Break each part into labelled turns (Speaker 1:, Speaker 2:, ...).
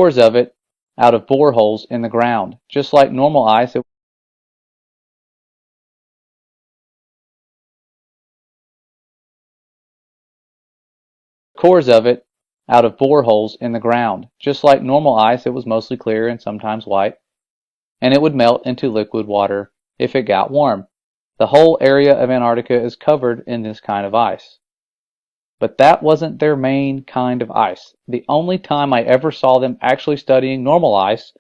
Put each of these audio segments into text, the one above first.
Speaker 1: cores of it out of boreholes in the ground. Just like normal ice, cores of it out of boreholes in the ground. Just like normal ice, it was mostly clear and sometimes white, and it would melt into liquid water if it got warm. The whole area of Antarctica is covered in this kind of ice. But that wasn't their main kind of ice. The only time I ever saw them actually studying normal ice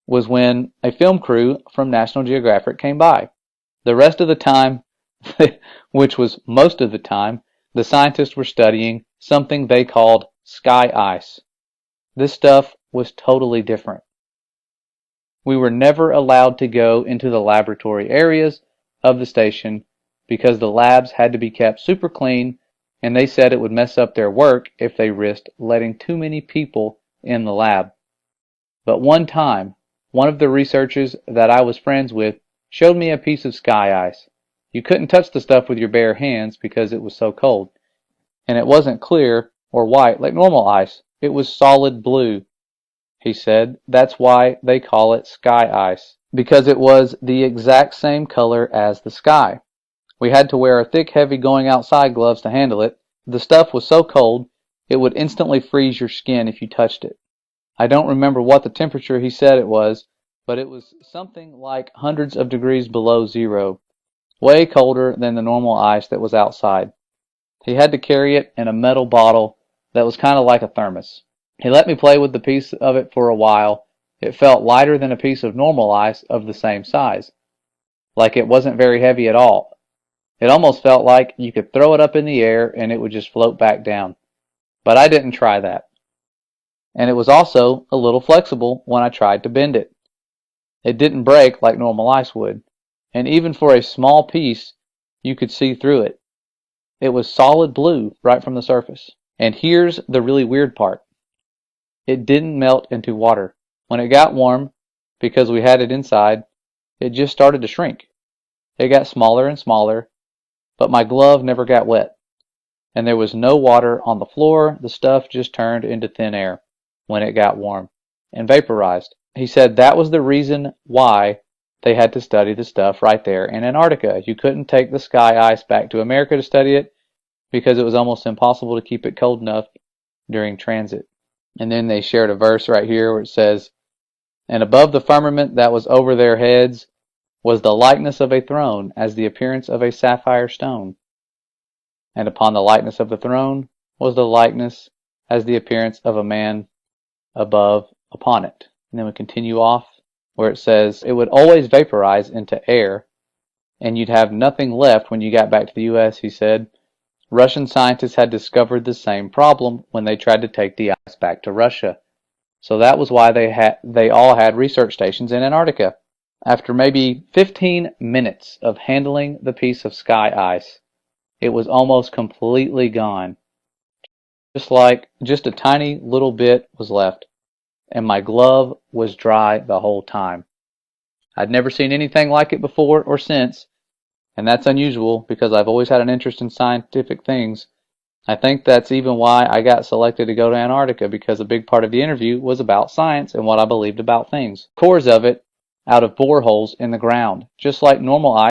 Speaker 1: was when a film crew from National Geographic came by. The rest of the time, which was most of the time, the scientists were studying something they called sky ice. This stuff was totally different. We were never allowed to go into the laboratory areas of the station because the labs had to be kept super clean, and they said it would mess up their work if they risked letting too many people in the lab. But one time, one of the researchers that I was friends with showed me a piece of sky ice. You couldn't touch the stuff with your bare hands because it was so cold. And it wasn't clear or white like normal ice. It was solid blue. He said that's why they call it sky ice, because it was the exact same color as the sky. We had to wear thick, heavy going outside gloves to handle it. The stuff was so cold, it would instantly freeze your skin if you touched it. I don't remember what the temperature he said it was, but it was something like hundreds of degrees below zero, way colder than the normal ice that was outside. He had to carry it in a metal bottle that was kind of like a thermos. He let me play with the piece of it for a while. It felt lighter than a piece of normal ice of the same size, like it wasn't very heavy at all. It almost felt like you could throw it up in the air and it would just float back down. But I didn't try that. And it was also a little flexible when I tried to bend it. It didn't break like normal ice would, and even for a small piece, you could see through it. It was solid blue right from the surface. And here's the really weird part. It didn't melt into water. When it got warm, because we had it inside, it just started to shrink. It got smaller and smaller, but my glove never got wet. And there was no water on the floor. The stuff just turned into thin air when it got warm and vaporized. He said that was the reason why they had to study the stuff right there in Antarctica. You couldn't take the sky ice back to America to study it because it was almost impossible to keep it cold enough during transit. And then they shared a verse right here where it says, "And above the firmament that was over their heads was the likeness of a throne, as the appearance of a sapphire stone. And upon the likeness of the throne was the likeness as the appearance of a man above upon it." And then we continue off where it says it would always vaporize into air, and you'd have nothing left when you got back to the U.S., he said. Russian scientists had discovered the same problem when they tried to take the ice back to Russia. So that was why they all had research stations in Antarctica. After maybe 15 minutes of handling the piece of sky ice, it was almost completely gone. Just a tiny little bit was left, and my glove was dry the whole time. I'd never seen anything like it before or since, and that's unusual because I've always had an interest in scientific things. I think that's even why I got selected to go to Antarctica, because a big part of the interview was about science and what I believed about things. Cores of it out of boreholes in the ground. Just like normal ice,